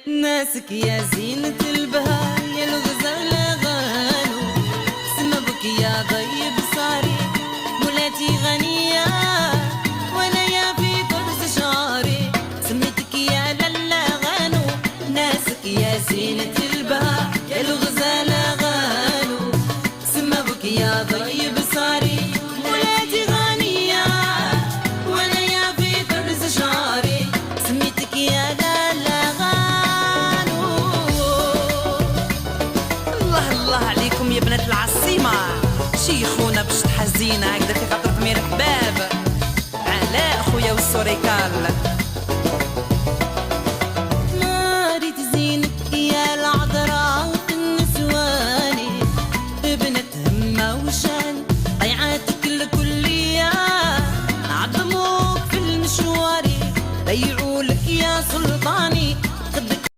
ناسك يا زينة البهار يا الغزال غالو سمبك يا ضيب صاري مولاتي غنية وانا يا في طرز شعري سميتك يا لالا غانو ناسك يا زينة البهار يا الغزال غالو سمبك يا ضيب صاري مولاتي غنية وانا يا في طرز شعري سميتك يا لالا عليكم يا بنات العصيمة شيخونا باش تحزينا هكذا في خاطر ضمير حباب علاء خويا والسوريكال.